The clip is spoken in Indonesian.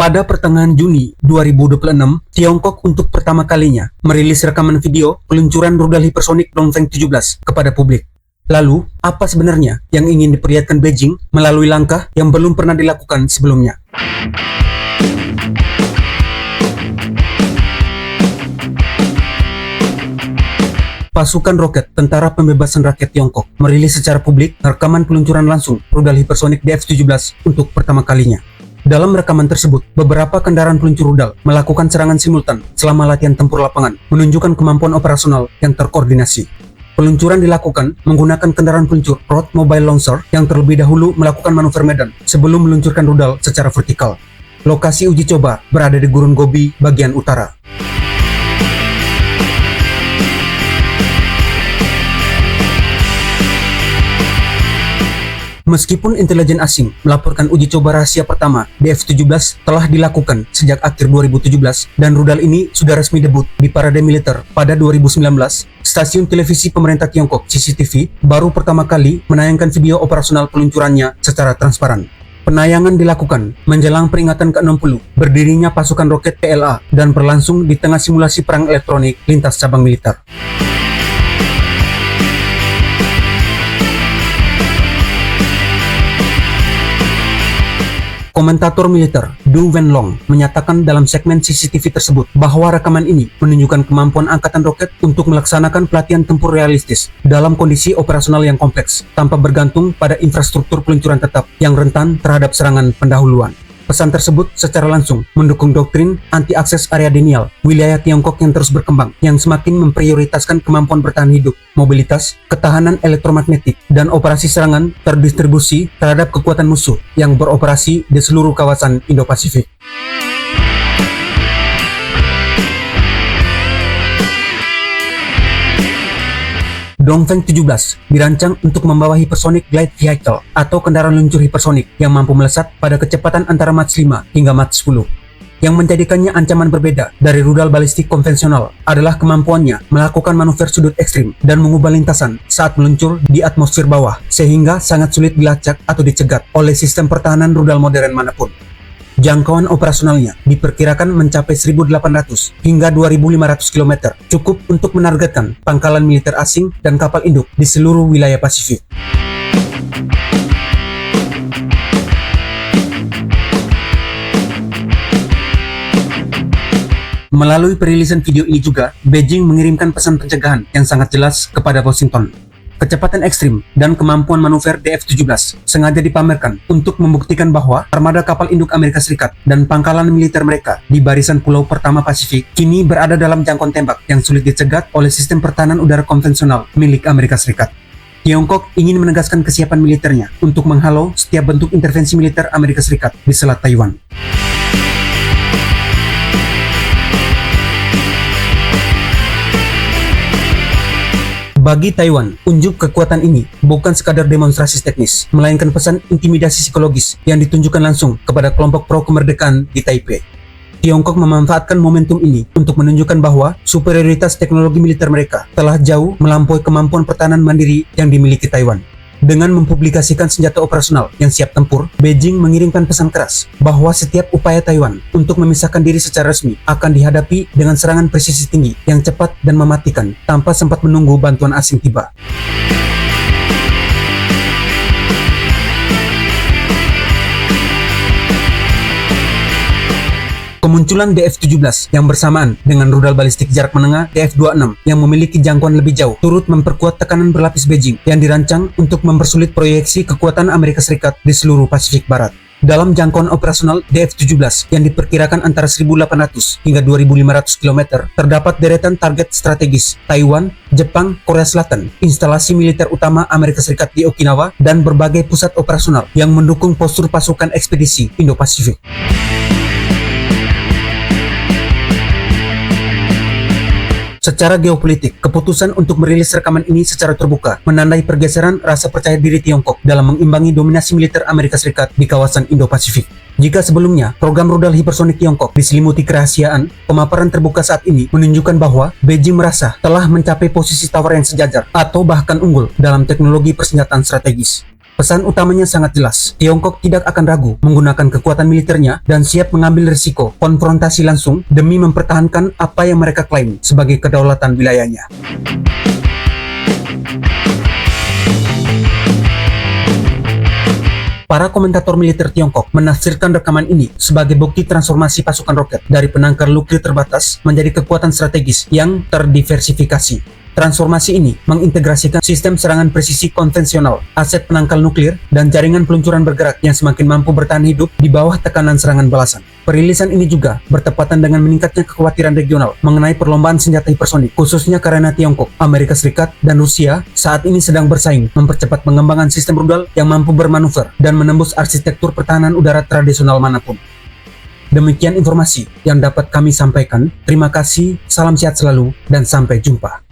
Pada pertengahan Juni 2026, Tiongkok untuk pertama kalinya merilis rekaman video peluncuran rudal hipersonik Dongfeng 17 kepada publik. Lalu, apa sebenarnya yang ingin diperlihatkan Beijing melalui langkah yang belum pernah dilakukan sebelumnya? Pasukan roket Tentara Pembebasan Rakyat Tiongkok merilis secara publik rekaman peluncuran langsung rudal hipersonik DF-17 untuk pertama kalinya. Dalam rekaman tersebut, beberapa kendaraan peluncur rudal melakukan serangan simultan selama latihan tempur lapangan, menunjukkan kemampuan operasional yang terkoordinasi. Peluncuran dilakukan menggunakan kendaraan peluncur Road Mobile Launcher yang terlebih dahulu melakukan manuver medan sebelum meluncurkan rudal secara vertikal. Lokasi uji coba berada di Gurun Gobi bagian utara. Meskipun intelijen asing melaporkan uji coba rahasia pertama DF-17 telah dilakukan sejak akhir 2017 dan rudal ini sudah resmi debut di parade militer pada 2019, stasiun televisi pemerintah Tiongkok CCTV baru pertama kali menayangkan video operasional peluncurannya secara transparan. Penayangan dilakukan menjelang peringatan ke-60 berdirinya pasukan roket PLA dan berlangsung di tengah simulasi perang elektronik lintas cabang militer. Komentator militer Du Wenlong menyatakan dalam segmen CCTV tersebut bahwa rekaman ini menunjukkan kemampuan angkatan roket untuk melaksanakan pelatihan tempur realistis dalam kondisi operasional yang kompleks tanpa bergantung pada infrastruktur peluncuran tetap yang rentan terhadap serangan pendahuluan. Pesan tersebut secara langsung mendukung doktrin anti-akses area denial wilayah Tiongkok yang terus berkembang, yang semakin memprioritaskan kemampuan bertahan hidup, mobilitas, ketahanan elektromagnetik, dan operasi serangan terdistribusi terhadap kekuatan musuh yang beroperasi di seluruh kawasan Indo-Pasifik. Dongfeng 17 dirancang untuk membawa hypersonic glide vehicle atau kendaraan luncur hipersonik yang mampu melesat pada kecepatan antara Mach 5 hingga Mach 10. Yang menjadikannya ancaman berbeda dari rudal balistik konvensional adalah kemampuannya melakukan manuver sudut ekstrim dan mengubah lintasan saat meluncur di atmosfer bawah, sehingga sangat sulit dilacak atau dicegat oleh sistem pertahanan rudal modern manapun. Jangkauan operasionalnya diperkirakan mencapai 1.800 hingga 2.500 km, cukup untuk menargetkan pangkalan militer asing dan kapal induk di seluruh wilayah Pasifik. Melalui perilisan video ini juga, Beijing mengirimkan pesan pencegahan yang sangat jelas kepada Washington. Kecepatan ekstrim dan kemampuan manuver DF-17 sengaja dipamerkan untuk membuktikan bahwa armada kapal induk Amerika Serikat dan pangkalan militer mereka di barisan pulau pertama Pasifik kini berada dalam jangkauan tembak yang sulit dicegat oleh sistem pertahanan udara konvensional milik Amerika Serikat. Tiongkok ingin menegaskan kesiapan militernya untuk menghalau setiap bentuk intervensi militer Amerika Serikat di Selat Taiwan. Bagi Taiwan, unjuk kekuatan ini bukan sekadar demonstrasi teknis, melainkan pesan intimidasi psikologis yang ditunjukkan langsung kepada kelompok pro-kemerdekaan di Taipei. Tiongkok memanfaatkan momentum ini untuk menunjukkan bahwa superioritas teknologi militer mereka telah jauh melampaui kemampuan pertahanan mandiri yang dimiliki Taiwan. Dengan mempublikasikan senjata operasional yang siap tempur, Beijing mengirimkan pesan keras bahwa setiap upaya Taiwan untuk memisahkan diri secara resmi akan dihadapi dengan serangan presisi tinggi yang cepat dan mematikan tanpa sempat menunggu bantuan asing tiba. Kemunculan DF-17 yang bersamaan dengan rudal balistik jarak menengah DF-26 yang memiliki jangkauan lebih jauh turut memperkuat tekanan berlapis Beijing yang dirancang untuk mempersulit proyeksi kekuatan Amerika Serikat di seluruh Pasifik Barat. Dalam jangkauan operasional DF-17 yang diperkirakan antara 1.800 hingga 2.500 km, terdapat deretan target strategis Taiwan, Jepang, Korea Selatan, instalasi militer utama Amerika Serikat di Okinawa, dan berbagai pusat operasional yang mendukung postur pasukan ekspedisi Indo-Pasifik. Secara geopolitik, keputusan untuk merilis rekaman ini secara terbuka menandai pergeseran rasa percaya diri Tiongkok dalam mengimbangi dominasi militer Amerika Serikat di kawasan Indo-Pasifik. Jika sebelumnya program rudal hipersonik Tiongkok diselimuti kerahasiaan, pemaparan terbuka saat ini menunjukkan bahwa Beijing merasa telah mencapai posisi tawar yang sejajar atau bahkan unggul dalam teknologi persenjataan strategis. Pesan utamanya sangat jelas, Tiongkok tidak akan ragu menggunakan kekuatan militernya dan siap mengambil risiko konfrontasi langsung demi mempertahankan apa yang mereka klaim sebagai kedaulatan wilayahnya. Para komentator militer Tiongkok menafsirkan rekaman ini sebagai bukti transformasi pasukan roket dari penangkar nuklir terbatas menjadi kekuatan strategis yang terdiversifikasi. Transformasi ini mengintegrasikan sistem serangan presisi konvensional, aset penangkal nuklir, dan jaringan peluncuran bergerak yang semakin mampu bertahan hidup di bawah tekanan serangan balasan. Perilisan ini juga bertepatan dengan meningkatnya kekhawatiran regional mengenai perlombaan senjata hipersonik, khususnya karena Tiongkok, Amerika Serikat, dan Rusia saat ini sedang bersaing mempercepat pengembangan sistem rudal yang mampu bermanuver dan menembus arsitektur pertahanan udara tradisional manapun. Demikian informasi yang dapat kami sampaikan. Terima kasih, salam sehat selalu, dan sampai jumpa.